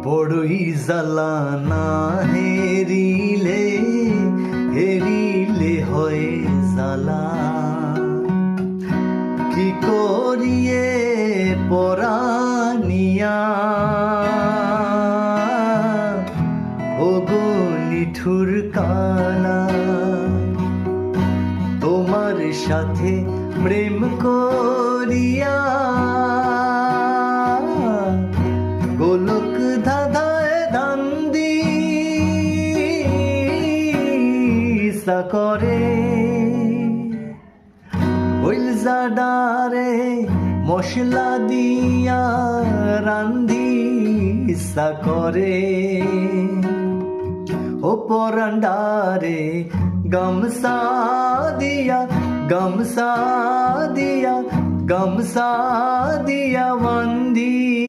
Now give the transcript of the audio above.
বড়ই জ্বালা না হেরিলে হেরিলে হয় জ্বালা কি করিয়ে পরানিয়া ওগো নিঠুর কানা তোমার সাথে প্রেম করিয়া গোলক ধাঁধায় ধান্দি করে ওইল জাডারে মশলা দিয়া রান্ধি করে ও পরান্ডারে গামসা দিয়া গামসা দিয়া গামসা দিয়া বন্দি